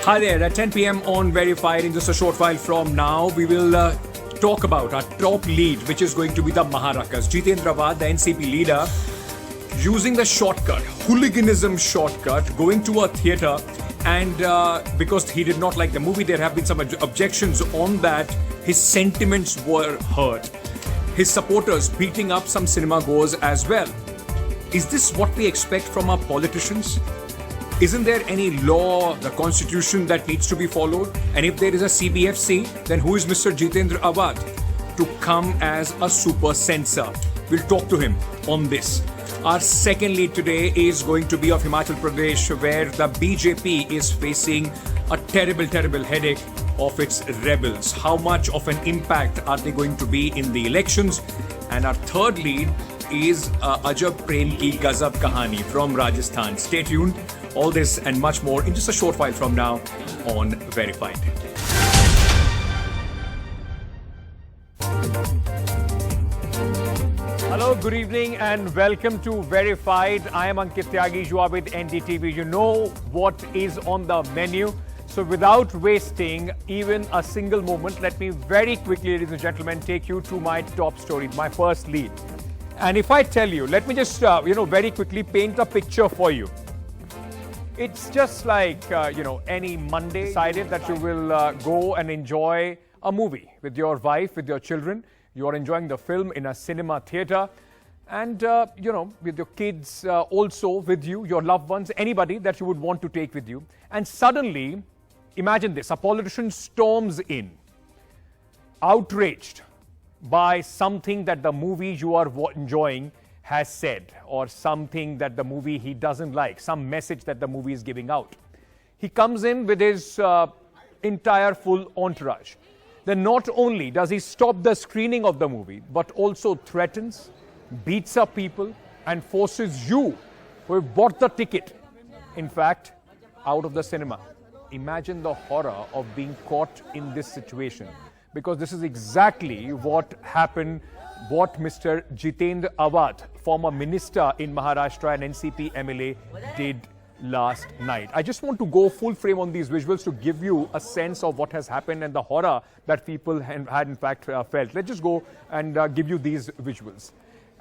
Hi there, at 10 p.m. on Verified, in just a short while from now, we will talk about our top lead, which is going to be the Maharakas. Jitendra Awhad, the NCP leader, using the shortcut, hooliganism shortcut, going to a theatre, and because he did not like the movie, there have been some objections on that. His sentiments were hurt. His supporters beating up some cinema goers as well. Is this what we expect from our politicians? Isn't there any law, the constitution that needs to be followed? And if there is a CBFC, then who is Mr. Jitendra Awhad to come as a super censor? We'll talk to him on this. Our second lead today is going to be of Himachal Pradesh, where the BJP is facing a terrible, terrible headache of its rebels. How much of an impact are they going to be in the elections? And our third lead is Ajab Prem Ki Gazab Kahani from Rajasthan. Stay tuned. All this and much more in just a short while from now on Verified. Hello, good evening and welcome to Verified. I am Ankit Tyagi, you are with NDTV. You know what is on the menu. So without wasting even a single moment, let me very quickly, ladies and gentlemen, take you to my top story, my first lead. And if I tell you, let me just, very quickly paint a picture for you. It's just like, any Monday, decided that you will go and enjoy a movie with your wife, with your children. You are enjoying the film in a cinema theatre. And, with your kids also with you, your loved ones, anybody that you would want to take with you. And suddenly, imagine this, a politician storms in, outraged by something that the movie you are enjoying has said, or something that the movie he doesn't like, some message that the movie is giving out. He comes in with his entire full entourage. Then not only does he stop the screening of the movie, but also threatens, beats up people, and forces you who have bought the ticket, in fact, out of the cinema. Imagine the horror of being caught in this situation, because this is exactly what happened, what Mr. Jitendra Awhad, former minister in Maharashtra and NCP MLA, did last night. I just want to go full frame on these visuals to give you a sense of what has happened and the horror that people had in fact felt. Let's just go and give you these visuals.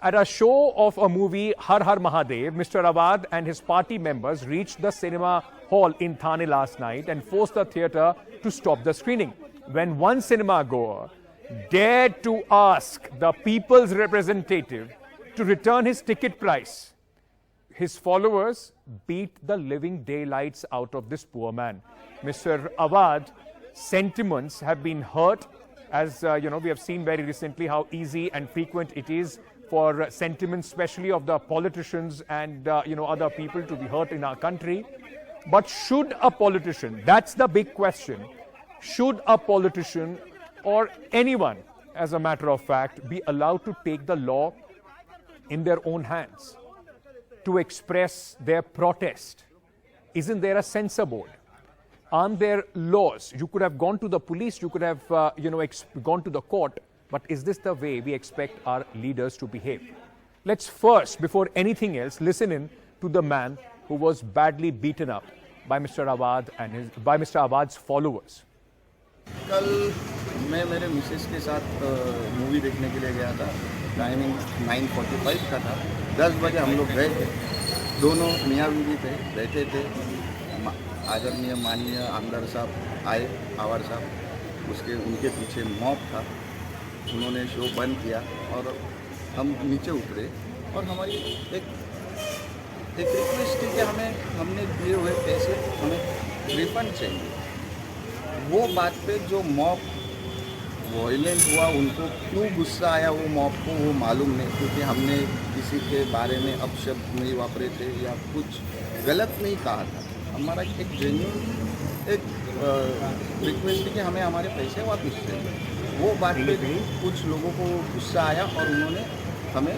At a show of a movie, Har Har Mahadev, Mr. Awhad and his party members reached the cinema hall in Thane last night and forced the theatre to stop the screening. When one cinema goer dared to ask the people's representative to return his ticket price, his followers beat the living daylights out of this poor man. Mr. Awhad's sentiments have been hurt, as we have seen very recently how easy and frequent it is for sentiments, especially of the politicians and other people, to be hurt in our country. But should a politician, that's the big question, should a politician or anyone, as a matter of fact, be allowed to take the law in their own hands to express their protest? Isn't there a censor board? Aren't there laws? You could have gone to the police, you could have gone to the court, but is this the way we expect our leaders to behave? Let's first, before anything else, listen in to the man who was badly beaten up by Mr. Awhad and by Mr. Awhad's followers. कल मैं मेरे Mrs के साथ movie देखने के लिए गया था. टाइमिंग 9:45 का था. 10 बजे हम लोग गए थे. दोनों मियाँ बीवी थे, बैठे थे. आदरणीय माननीय आमदार साहब आए, पवार साहब, उनके पीछे मॉब था. उन्होंने शो बंद किया और हम नीचे उतरे और हमारी एक रिक्वेस्ट थी कि हमने दिए हुए पैसे हमें रिफंड चाहिए. वो बात पे जो मॉब वायलेंट हुआ, उनको क्यों गुस्सा आया वो मॉब को, वो मालूम नहीं, क्योंकि हमने किसी के बारे में अपशब्द नहीं वापरे थे या कुछ गलत नहीं कहा था. हमारा एक जेन्युइन रिक्वेस्ट थी कि हमें हमारे पैसे वापस चाहिए. वो बात पे कुछ लोगों को गुस्सा आया और उन्होंने हमें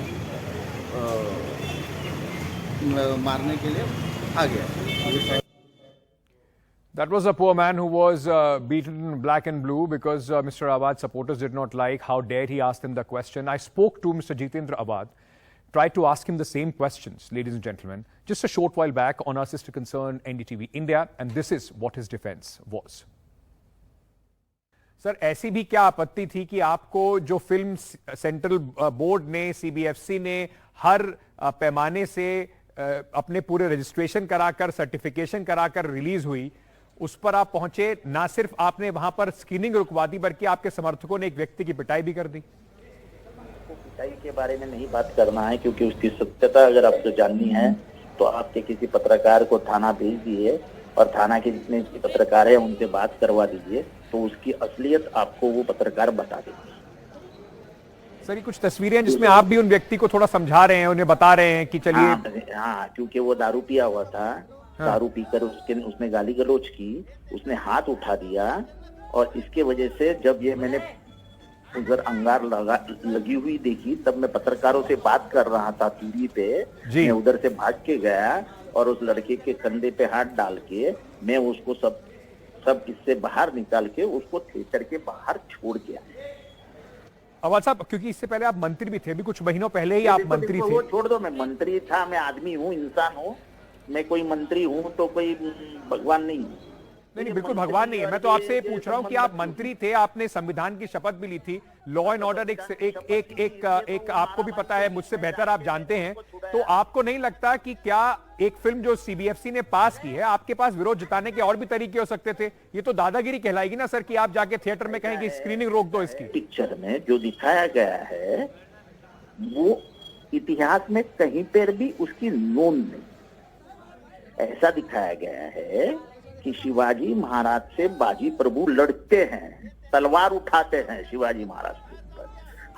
मारने के लिए आ गया. That was a poor man who was beaten black and blue because Mr. Awhad's supporters did not like how dare he asked him the question. I spoke to Mr. Jitendra Awhad tried to ask him the same questions, ladies and gentlemen, just a short while back on our sister concern NDTV India, and this is what his defense was. Sir, ऐसी भी क्या आपत्ति थी कि आपको जो film central board ने, CBFC ने हर पैमाने से अपने पूरे रजिस्ट्रेशन कराकर, सर्टिफिकेशन कराकर रिलीज हुई, उस पर आप पहुंचे, ना सिर्फ आपने वहां पर स्क्रीनिंग रुकवा दी बल्कि आपके समर्थकों ने एक व्यक्ति की पिटाई भी कर दी? पिटाई के बारे में नहीं बात करना है, क्योंकि उसकी सत्यता अगर आपको जाननी है तो आपके किसी पत्रकार को थाना भेज दिए और थाना के जितने पत्रकार हैं उनसे बात करवा दीजिए, तो उसकी असलियत आपको वो पत्रकार बता देंगे। सर, ये कुछ तस्वीरें हैं जिसमें आप भी उन व्यक्ति को थोड़ा समझा रहे हैं, उन्हें बता रहे हैं कि चलिए। हाँ, क्योंकि वो दारू पिया हुआ था। हाँ। दारू पीकर उसने गाली गलौज की, उसने हाथ उठा दिया, और इसके वजह से जब ये मैंने उधर अंगार लगी हुई देखी, तब मैं पत्रकारों से बात कर रहा था टीवी पे, मैं उधर से भाग के गया और उस लड़के के कंधे पे हाथ डाल के मैं उसको सब इससे बाहर निकाल के उसको थिएटर के बाहर छोड़ के आया। अवध साहब, क्योंकि इससे पहले आप मंत्री भी थे, अभी कुछ महीनों पहले ही आप मंत्री थे। वो छोड़ दो, मैं मंत्री था, मैं आदमी हूँ, इंसान हूँ, मैं कोई मंत्री हूँ तो कोई भगवान नहीं हूँ। नहीं, बिल्कुल भगवान नहीं है। मैं तो आपसे ये पूछ रहा हूँ कि आप मंत्री थे, आपने संविधान की शपथ भी ली थी, लॉ एंड ऑर्डर एक आपको भी पता है, मुझसे बेहतर आप जानते हैं, तो आपको नहीं लगता कि क्या एक फिल्म जो सीबीएफसी ने पास की है, आपके पास विरोध जताने के और भी तरीके हो सकते थे? ये तो दादागिरी कहलाएगी ना सर, कि आप जाके थिएटर में कहें कि स्क्रीनिंग रोक दो इसकी। पिक्चर में जो दिखाया गया है वो इतिहास में कहीं पर भी उसकी नोंद नहीं। ऐसा दिखाया गया है कि शिवाजी महाराज से बाजी प्रभु लड़ते हैं, तलवार उठाते हैं शिवाजी महाराज के ऊपर।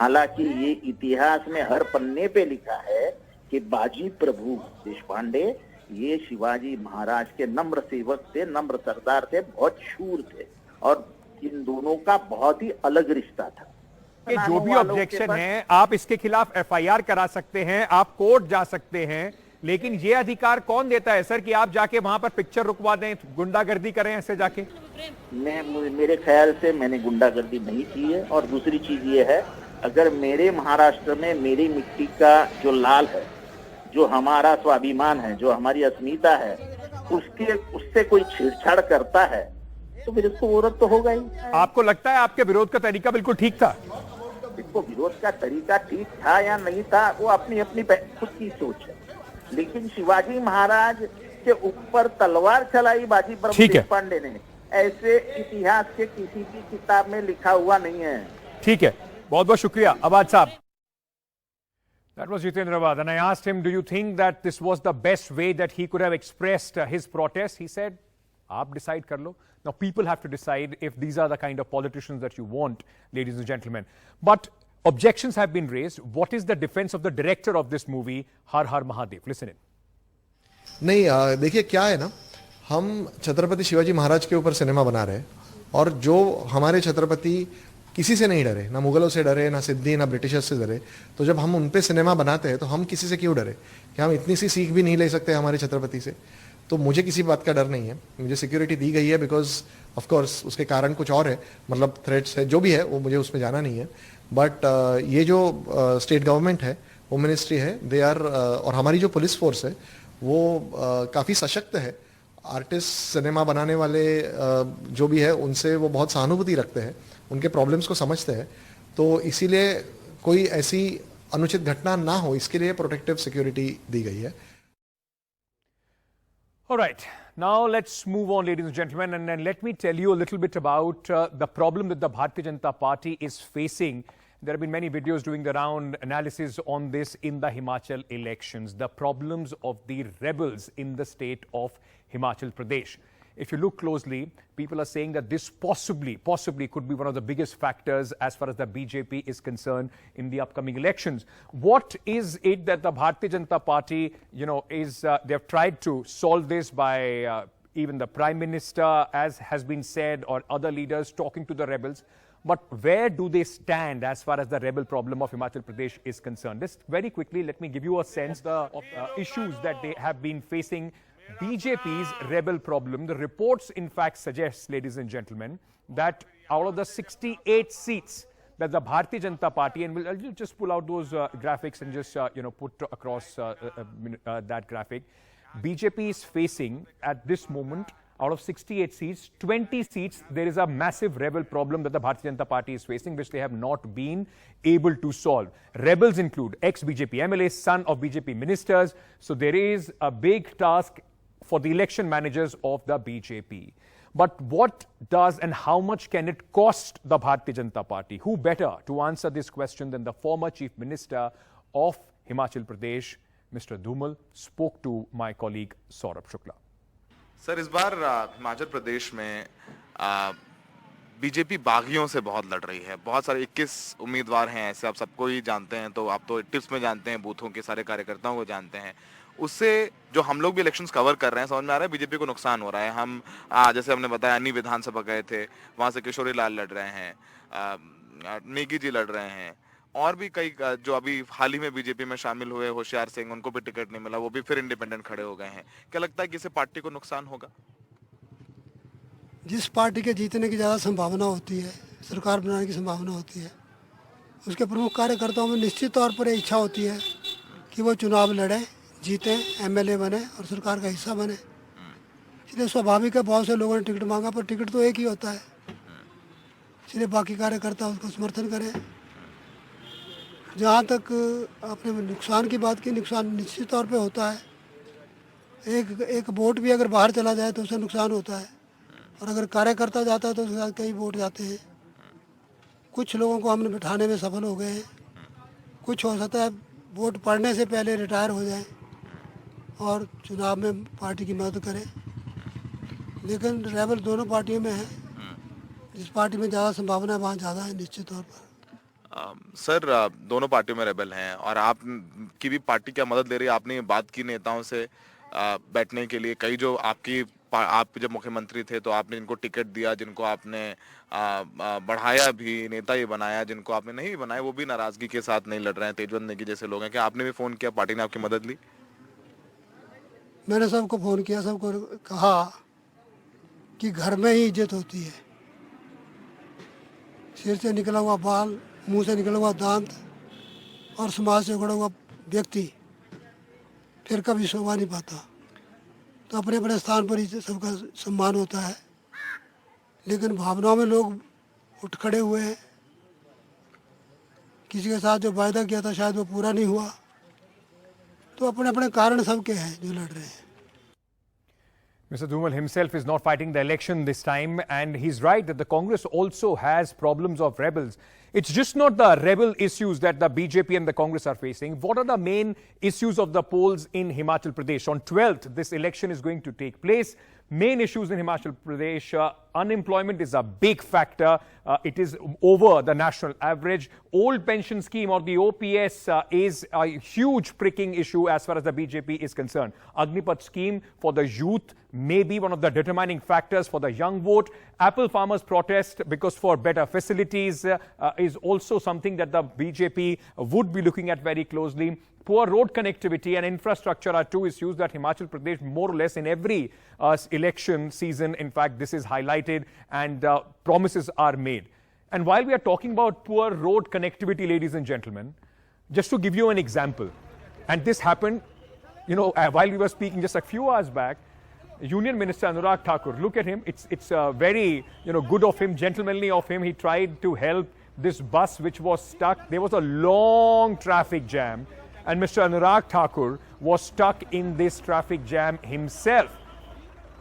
हालांकि ये इतिहास में हर पन्ने पे लिखा है कि बाजी प्रभु देशपांडे ये शिवाजी महाराज के नम्र सेवक थे, नम्र सरदार थे, बहुत शूर थे, और इन दोनों का बहुत ही अलग रिश्ता था। जो भी ऑब्जेक्शन है, आप इसके खिलाफ एफआईआर करा सकते हैं, आप कोर्ट जा सकते हैं, लेकिन ये अधिकार कौन देता है सर कि आप जाके वहां पर पिक्चर रुकवा दें, गुंडागर्दी करें ऐसे जाके? मेरे ख्याल से मैंने गुंडागर्दी नहीं की है। और दूसरी चीज ये है, अगर मेरे महाराष्ट्र में मेरी मिट्टी का जो लाल है, जो हमारा स्वाभिमान है, जो हमारी अस्मिता है, उससे कोई छेड़छाड़ करता है तो फिर इसको विरोध तो होगा ही। आपको लगता है आपके विरोध का तरीका बिल्कुल ठीक था? इसको विरोध का तरीका ठीक था या नहीं था, वो अपनी अपनी खुद की सोच है, लेकिन शिवाजी महाराज के ऊपर तलवार चलाई बाजी प्रभु देशपांडे ने, ऐसे इतिहास के किसी भी किताब में लिखा हुआ नहीं है। ठीक है, बहुत बहुत शुक्रिया अवध साहब। That was Jitendra Awhad, and I asked him, do you think that this was the best way that he could have expressed his protest? He said, aap decide kar lo. Now people have to decide if these are the kind of politicians that you want, ladies and gentlemen. But objections have been raised. What is the defense of the director of this movie, Har Har Mahadev? Listen in. नहीं, देखिए क्या है ना, हम छत्रपति शिवाजी महाराज के ऊपर cinema बना रहे हैं, और जो हमारे छत्रपति किसी से नहीं डरे, ना मुगलों से डरे, ना सिद्धी, ना ब्रिटिशर्स से डरे, तो जब हम उन पे सिनेमा बनाते हैं तो हम किसी से क्यों डरे? कि हम इतनी सी सीख भी नहीं ले सकते हमारे छत्रपति से? तो मुझे किसी बात का डर नहीं है। मुझे सिक्योरिटी दी गई है बिकॉज ऑफ कोर्स उसके कारण कुछ और है, मतलब थ्रेट्स है, जो भी है वो मुझे उसमें जाना नहीं है। बट ये जो स्टेट गवर्नमेंट है, होम मिनिस्ट्री है, दे आर, और हमारी जो पुलिस फोर्स है वो काफ़ी सशक्त है। आर्टिस्ट, सिनेमा बनाने वाले जो भी है उनसे वो बहुत सहानुभूति रखते हैं, उनके प्रॉब्लम्स को समझते हैं, तो इसीलिए कोई ऐसी अनुचित घटना ना हो इसके लिए प्रोटेक्टिव सिक्योरिटी दी गई है। All right, now let's move on, ladies and gentlemen, and then let me tell you a little bit about the problem that the Bharatiya Janata Party is facing. There have been many videos doing the round, analysis on this in the Himachal elections, the problems of the rebels in the state of Himachal Pradesh. If you look closely, people are saying that this possibly could be one of the biggest factors as far as the BJP is concerned in the upcoming elections. What is it that the Bharatiya Janata Party, they have tried to solve this by even the Prime Minister, as has been said, or other leaders talking to the rebels. But where do they stand as far as the rebel problem of Himachal Pradesh is concerned? Just very quickly, let me give you a sense of the issues that they have been facing. BJP's rebel problem, the reports in fact suggest, ladies and gentlemen, that out of the 68 seats that the Bharatiya Janata Party, and I'll just pull out those graphics and just put across that graphic. BJP is facing at this moment, out of 68 seats, 20 seats, there is a massive rebel problem that the Bharatiya Janata Party is facing, which they have not been able to solve. Rebels include ex-BJP MLAs, son of BJP ministers. So there is a big task for the election managers of the BJP. But what does and how much can it cost the Bharatiya Janata Party? Who better to answer this question than the former Chief Minister of Himachal Pradesh, Mr. Dhumal, spoke to my colleague Saurabh Shukla. Sir, इस बार हिमाचल प्रदेश में BJP बागियों से बहुत लड़ रही है। बहुत सारे 21 उम्मीदवार हैं ऐसे, आप सबको ही जानते हैं, तो आप तो टिप्स में जानते हैं, बूथों के सारे कार्यकर्ताओं को जानते हैं। उससे जो हम लोग भी इलेक्शंस कवर कर रहे हैं, समझ में आ रहा है बीजेपी को नुकसान हो रहा है। हम जैसे हमने बताया, अन्नी विधानसभा गए थे, वहाँ से किशोरी लाल लड़ रहे हैं, नेगी जी लड़ रहे हैं, और भी कई जो अभी हाल ही में बीजेपी में शामिल हुए, होशियार सिंह, उनको भी टिकट नहीं मिला, वो भी फिर इंडिपेंडेंट खड़े हो गए हैं। क्या लगता है कि इससे पार्टी को नुकसान होगा? जिस पार्टी के जीतने की ज़्यादा संभावना होती है, सरकार बनाने की संभावना होती है, उसके प्रमुख कार्यकर्ताओं में निश्चित तौर पर इच्छा होती है कि वो चुनाव लड़े, जीते, एमएलए बने और सरकार का हिस्सा बने। इसलिए स्वाभाविक है, बहुत से लोगों ने टिकट मांगा, पर टिकट तो एक ही होता है, इसलिए बाकी कार्यकर्ता उसको समर्थन करें। जहाँ तक आपने नुकसान की बात की, नुकसान निश्चित तौर पे होता है। एक वोट भी अगर बाहर चला जाए तो उससे नुकसान होता है, और अगर कार्यकर्ता जाता है तो उसके साथ कई वोट जाते हैं। कुछ लोगों को हमने बिठाने में सफल हो गए हैं, कुछ हो सकता है वोट पड़ने से पहले रिटायर हो जाए और चुनाव में पार्टी की मदद करें। लेकिन रेबल दोनों पार्टियों में है, जिस पार्टी में ज़्यादा संभावना है वहाँ ज़्यादा है निश्चित तौर पर। सर, दोनों पार्टियों में रेबल हैं और आप की भी पार्टी क्या मदद ले रही है? आपने बात की नेताओं से बैठने के लिए, कई जो आप जब मुख्यमंत्री थे तो आपने इनको टिकट दिया, जिनको आपने बढ़ाया भी, नेता ही बनाया, जिनको आपने नहीं बनाया वो भी नाराजगी के साथ नहीं लड़ रहे हैं, तेजवंत नेगी जैसे लोग हैं। क्या आपने भी फ़ोन किया, पार्टी ने आपकी मदद ली? मैंने सबको फ़ोन किया, सबको कहा कि घर में ही इज्जत होती है। सिर से निकला हुआ बाल, मुंह से निकला हुआ दांत और समाज से जुड़ा हुआ व्यक्ति फिर कभी शोभा नहीं पाता। तो अपने अपने स्थान पर ही सबका सम्मान होता है, लेकिन भावनाओं में लोग उठ खड़े हुए हैं। किसी के साथ जो वायदा किया था शायद वो पूरा नहीं हुआ, तो अपने अपने कारण सबके हैं जो लड़ रहे हैं। Mr. Dhumal himself is not fighting the election this time, and he's right that the Congress also has problems of rebels. It's just not the rebel issues that the BJP and the Congress are facing. What are the main issues of the polls in Himachal Pradesh? On 12th, this election is going to take place. Main issues in Himachal Pradesh, unemployment is a big factor. It is over the national average. Old pension scheme or the OPS is a huge pricking issue as far as the BJP is concerned. Agnipath scheme for the youth may be one of the determining factors for the young vote. Apple farmers protest because for better facilities is also something that the BJP would be looking at very closely. Poor road connectivity and infrastructure are two issues that Himachal Pradesh more or less in every election season, in fact, this is highlighted and promises are made. And while we are talking about poor road connectivity, ladies and gentlemen, just to give you an example, and this happened, while we were speaking just a few hours back, Union Minister Anurag Thakur, look at him, it's very, good of him, gentlemanly of him. He tried to help this bus which was stuck. There was a long traffic jam, and Mr. Anurag Thakur was stuck in this traffic jam himself.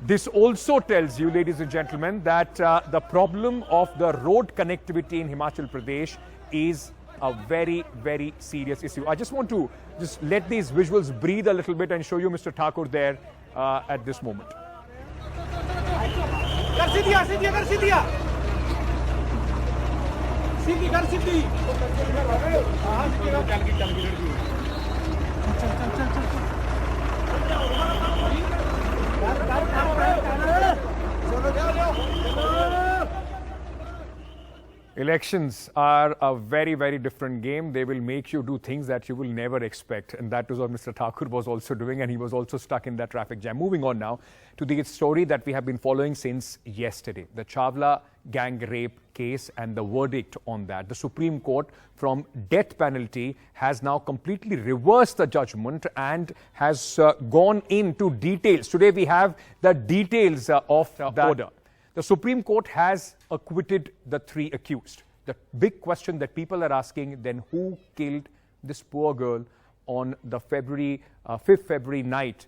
This also tells you, ladies and gentlemen, that the problem of the road connectivity in Himachal Pradesh is a very, very serious issue. I just want to just let these visuals breathe a little bit and show you Mr. Thakur there at this moment. Elections are a very, very different game. They will make you do things that you will never expect. And that is what Mr. Thakur was also doing, and he was also stuck in that traffic jam. Moving on now to the story that we have been following since yesterday. The Chhawla gang rape case and the verdict on that. The Supreme Court, from death penalty, has now completely reversed the judgment and has gone into details. Today we have the details of the order. The Supreme Court has acquitted the 3 accused. The big question that people are asking, then who killed this poor girl on the 5th February night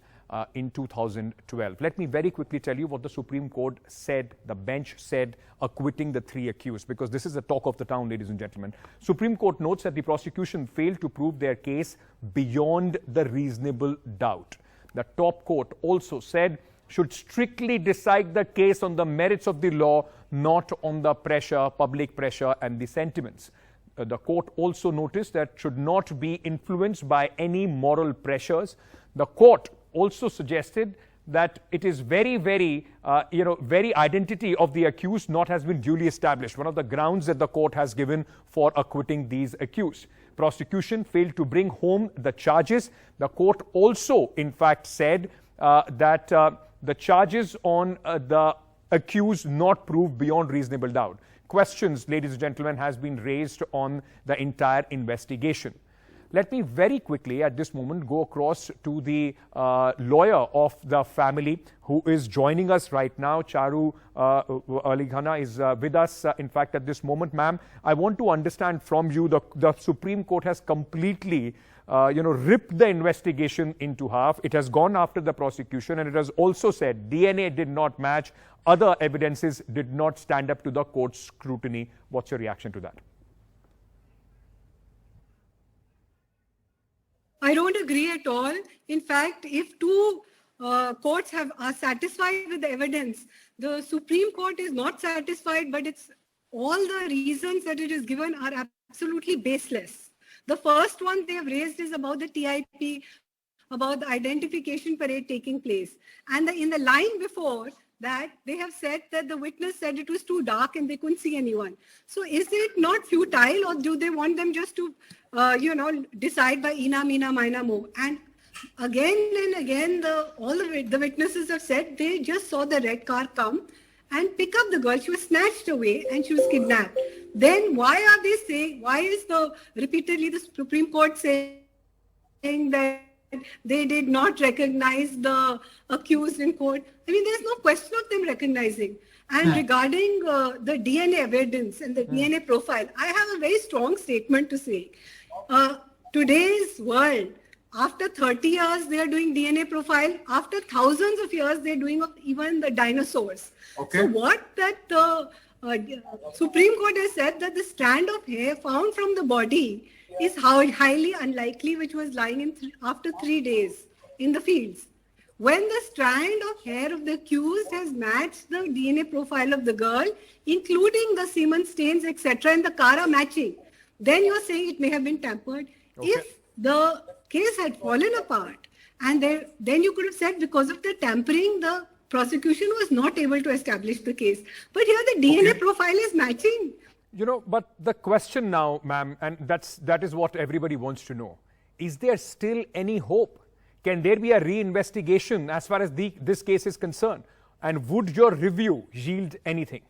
in 2012? Let me very quickly tell you what the Supreme Court said, the bench said, acquitting the 3 accused, because this is the talk of the town, ladies and gentlemen. Supreme Court notes that the prosecution failed to prove their case beyond the reasonable doubt. The top court also said should strictly decide the case on the merits of the law, not on the pressure, public pressure and the sentiments. The court also noticed that should not be influenced by any moral pressures. The court also suggested that it is very identity of the accused not has been duly established. One of the grounds that the court has given for acquitting these accused. Prosecution failed to bring home the charges. The court also, in fact, said that the charges on the accused not proved beyond reasonable doubt. Questions, ladies and gentlemen, has been raised on the entire investigation. Let me very quickly at this moment go across to the lawyer of the family who is joining us right now. Charu Alighana is with us, in fact, at this moment. Ma'am, I want to understand from you, the Supreme Court has completely ripped the investigation into half. It has gone after the prosecution, and it has also said DNA did not match, other evidences did not stand up to the court's scrutiny. What's your reaction to that? I don't agree at all. In fact, if 2 courts are satisfied with the evidence, the Supreme Court is not satisfied, but it's all the reasons that it is given are absolutely baseless. The first one they have raised is about the TIP, about the identification parade taking place. And in the line before that, they have said that the witness said it was too dark and they couldn't see anyone. So is it not futile, or do they want them just to, decide by ina, mina, mina, mo? And again and again, all the witnesses have said they just saw the red car come and pick up the girl. She was snatched away and she was kidnapped. Then why are they saying, why is repeatedly the Supreme Court saying that they did not recognize the accused in court? I mean, there's no question of them recognizing. And regarding the DNA evidence and the DNA profile, I have a very strong statement to say. Today's world, after 30 years, they are doing DNA profile. After thousands of years, they're doing of even the dinosaurs. Okay. So what that the Supreme Court has said that the strand of hair found from the body is highly unlikely, which was lying after 3 days in the fields. When the strand of hair of the accused has matched the DNA profile of the girl, including the semen stains, etc., and the car are matching, then you are saying it may have been tampered. Okay. If the case had fallen apart, and then you could have said because of the tampering, the prosecution was not able to establish the case. But here the DNA profile is matching. But the question now, ma'am, and that is what everybody wants to know. Is there still any hope? Can there be a reinvestigation as far as this case is concerned? And would your review yield anything?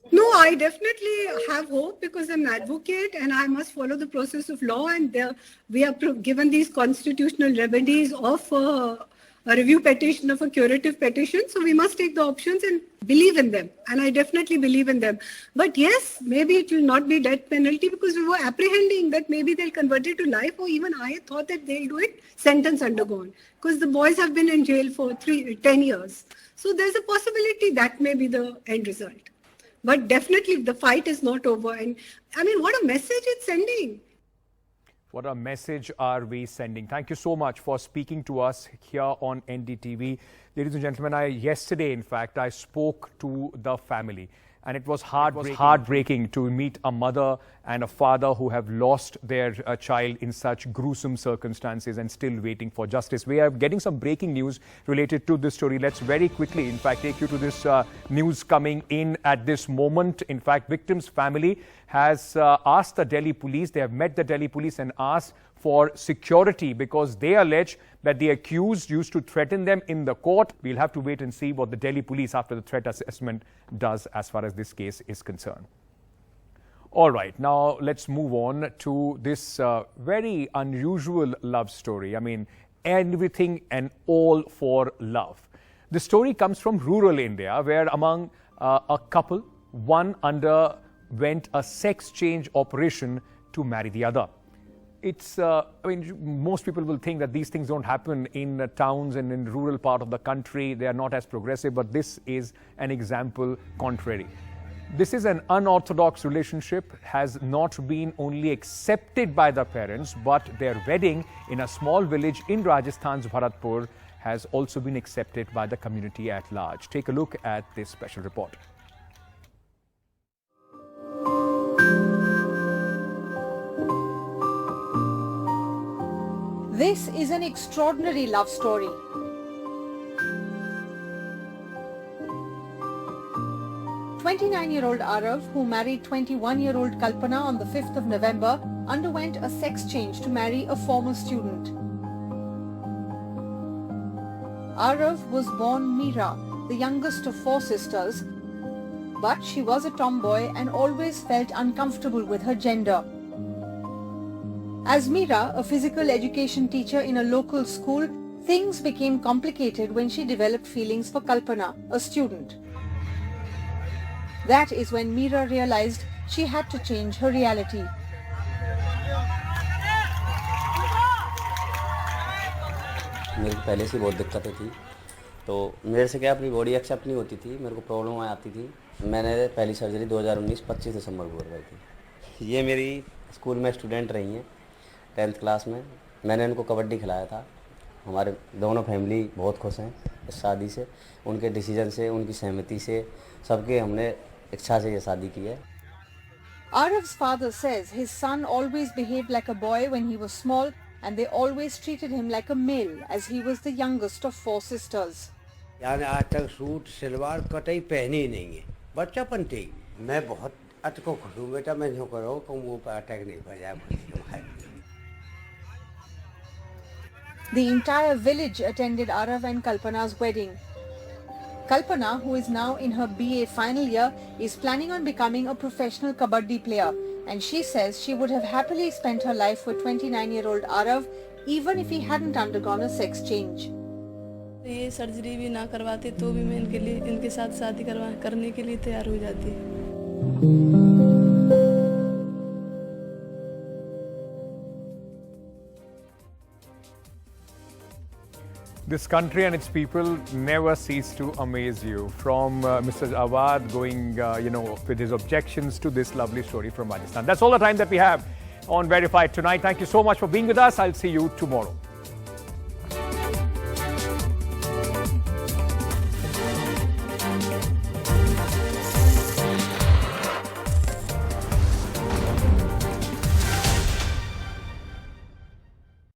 No, I definitely have hope because I'm an advocate and I must follow the process of law, and we are given these constitutional remedies of a review petition, of a curative petition. So we must take the options and believe in them. And I definitely believe in them. But yes, maybe it will not be death penalty because we were apprehending that maybe they'll convert it to life, or even I thought that they'll do it sentence undergone because the boys have been in jail for 10 years. So there's a possibility that may be the end result. But definitely the fight is not over. And I mean, what a message it's sending. What a message are we sending? Thank you so much for speaking to us here on NDTV. Ladies and gentlemen, yesterday, in fact, I spoke to the family. And it was heartbreaking to meet a mother and a father who have lost their child in such gruesome circumstances and still waiting for justice. We are getting some breaking news related to this story. Let's very quickly, in fact, take you to this news coming in at this moment. In fact, victim's family has asked the Delhi police, they have met the Delhi police and asked for security because they allege that the accused used to threaten them in the court. We'll have to wait and see what the Delhi police after the threat assessment does as far as this case is concerned. All right, now let's move on to this very unusual love story. I mean, everything and all for love. The story comes from rural India where among a couple, one underwent a sex change operation to marry the other. It's, I mean, most people will think that these things don't happen in towns and in rural part of the country. They are not as progressive, but this is an example contrary. This is an unorthodox relationship, has not been only accepted by the parents, but their wedding in a small village in Rajasthan's Bharatpur has also been accepted by the community at large. Take a look at this special report. This is an extraordinary love story. 29-year-old Arav, who married 21-year-old Kalpana on the 5th of November, underwent a sex change to marry a former student. Arav was born Meera, the youngest of 4 sisters, but she was a tomboy and always felt uncomfortable with her gender. As Meera, a physical education teacher in a local school, things became complicated when she developed feelings for Kalpana, a student. That is when Meera realized she had to change her reality. मेरे को पहले से बहुत दिक्कतें थी, तो मेरे से क्या अपनी बॉडी एक्सेप्ट नहीं होती थी, मेरे को प्रॉब्लम आती थी। मैंने पहली सर्जरी 2019 25 दिसंबर को करवाई थी। ये मेरी स्कूल में स्टूडेंट रही हैं 10th क्लास में। मैंने इनको कबड्डी खिलाया था। हमारे दोनों फैमिली बहुत खुश हैं इस शादी से, उनके डिसीजन से, उनकी सहमति से, सबके हमने इच्छा से ये शादी की है। Arav's father says his son always behaved like a boy when he was small and they always treated him like a male as he was the youngest of 4 sisters. यानी आज तक सूट सलवार कतई पहनी ही नहीं है, बच्चापन ठीक। मैं बहुत अटको खुश हूँ बेटा, मैं जो करो कहूँ वो अटैक नहीं पड़ जाए। The entire village attended Arav and Kalpana's wedding. Kalpana, who is now in her BA final year, is planning on becoming a professional kabaddi player, and she says she would have happily spent her life with 29-year-old Arav even if he hadn't undergone a sex change. ये surgery भी ना करवाते तो भी मैं इनके साथ शादी करने के लिए तैयार हो जाती। This country and its people never cease to amaze you. From Mr. Awhad going, with his objections to this lovely story from Rajasthan. That's all the time that we have on Verified tonight. Thank you so much for being with us. I'll see you tomorrow.